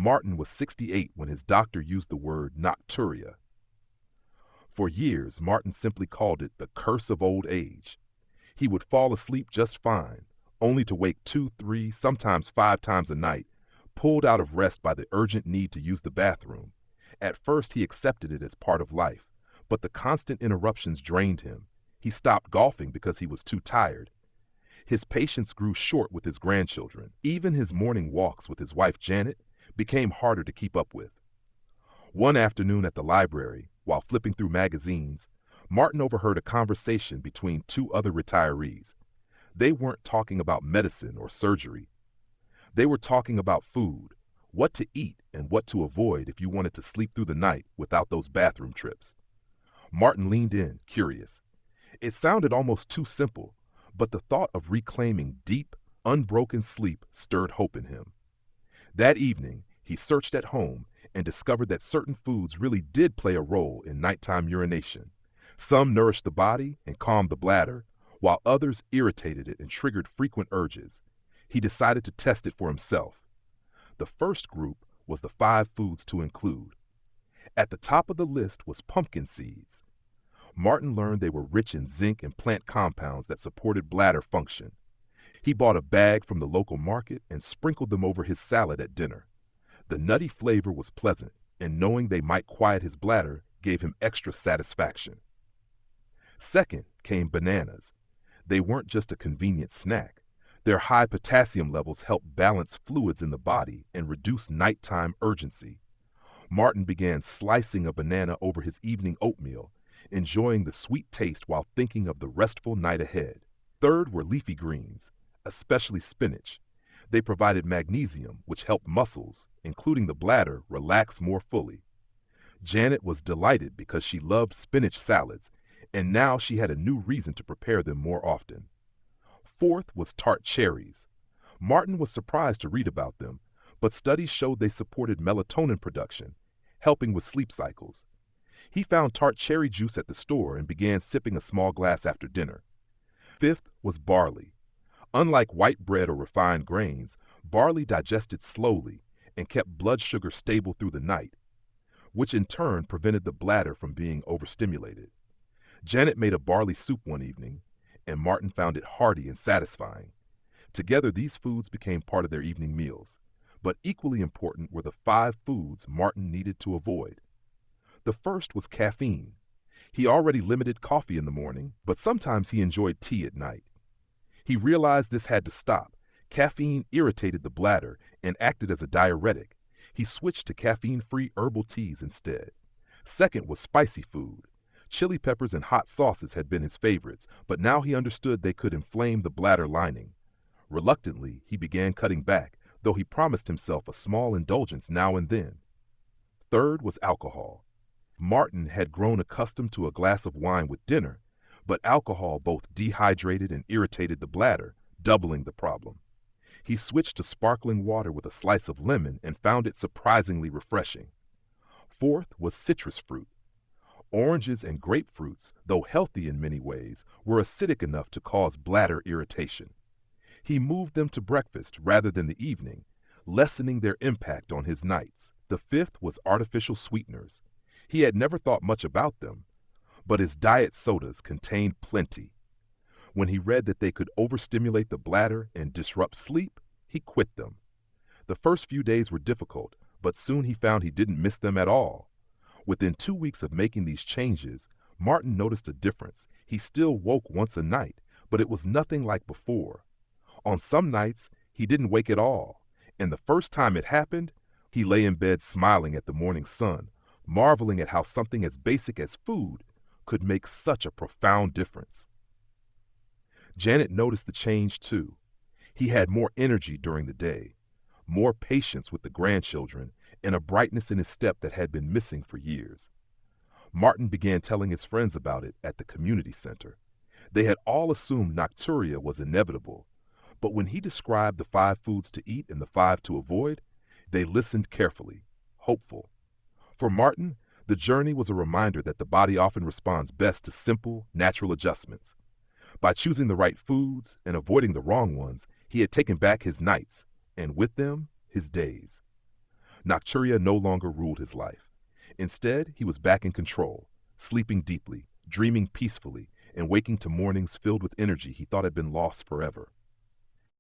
Martin was 68 when his doctor used the word nocturia. For years, Martin simply called it the curse of old age. He would fall asleep just fine, only to wake 2, 3, sometimes 5 times a night, pulled out of rest by the urgent need to use the bathroom. At first, he accepted it as part of life, but the constant interruptions drained him. He stopped golfing because he was too tired. His patience grew short with his grandchildren. Even his morning walks with his wife Janet became harder to keep up with. One afternoon at the library, while flipping through magazines, Martin overheard a conversation between 2 other retirees. They weren't talking about medicine or surgery. They were talking about food, what to eat and what to avoid if you wanted to sleep through the night without those bathroom trips. Martin leaned in, curious. It sounded almost too simple, but the thought of reclaiming deep, unbroken sleep stirred hope in him. That evening, he searched at home and discovered that certain foods really did play a role in nighttime urination. Some nourished the body and calmed the bladder, while others irritated it and triggered frequent urges. He decided to test it for himself. The first group was the 5 foods to include. At the top of the list was pumpkin seeds. Martin learned they were rich in zinc and plant compounds that supported bladder function. He bought a bag from the local market and sprinkled them over his salad at dinner. The nutty flavor was pleasant, and knowing they might quiet his bladder gave him extra satisfaction. Second came bananas. They weren't just a convenient snack. Their high potassium levels helped balance fluids in the body and reduce nighttime urgency. Martin began slicing a banana over his evening oatmeal, enjoying the sweet taste while thinking of the restful night ahead. Third were leafy greens, especially spinach. They provided magnesium, which helped muscles, including the bladder, relax more fully. Janet was delighted because she loved spinach salads, and now she had a new reason to prepare them more often. Fourth was tart cherries. Martin was surprised to read about them, but studies showed they supported melatonin production, helping with sleep cycles. He found tart cherry juice at the store and began sipping a small glass after dinner. Fifth was barley. Unlike white bread or refined grains, barley digested slowly and kept blood sugar stable through the night, which in turn prevented the bladder from being overstimulated. Janet made a barley soup one evening, and Martin found it hearty and satisfying. Together, these foods became part of their evening meals, but equally important were the 5 foods Martin needed to avoid. The first was caffeine. He already limited coffee in the morning, but sometimes he enjoyed tea at night. He realized this had to stop. Caffeine irritated the bladder and acted as a diuretic. He switched to caffeine-free herbal teas instead. Second was spicy food. Chili peppers and hot sauces had been his favorites, but now he understood they could inflame the bladder lining. Reluctantly, he began cutting back, though he promised himself a small indulgence now and then. Third was alcohol. Martin had grown accustomed to a glass of wine with dinner, but alcohol both dehydrated and irritated the bladder, doubling the problem. He switched to sparkling water with a slice of lemon and found it surprisingly refreshing. Fourth was citrus fruit. Oranges and grapefruits, though healthy in many ways, were acidic enough to cause bladder irritation. He moved them to breakfast rather than the evening, lessening their impact on his nights. The fifth was artificial sweeteners. He had never thought much about them, but his diet sodas contained plenty. When he read that they could overstimulate the bladder and disrupt sleep, he quit them. The first few days were difficult, but soon he found he didn't miss them at all. Within 2 weeks of making these changes, Martin noticed a difference. He still woke once a night, but it was nothing like before. On some nights, he didn't wake at all, and the first time it happened, he lay in bed smiling at the morning sun, marveling at how something as basic as food could make such a profound difference. Janet noticed the change too. He had more energy during the day, more patience with the grandchildren, and a brightness in his step that had been missing for years. Martin began telling his friends about it at the community center. They had all assumed nocturia was inevitable, but when he described the 5 foods to eat and the 5 to avoid, they listened carefully, hopeful. For Martin, the journey was a reminder that the body often responds best to simple, natural adjustments. By choosing the right foods and avoiding the wrong ones, he had taken back his nights, and with them, his days. Nocturia no longer ruled his life. Instead, he was back in control, sleeping deeply, dreaming peacefully, and waking to mornings filled with energy he thought had been lost forever.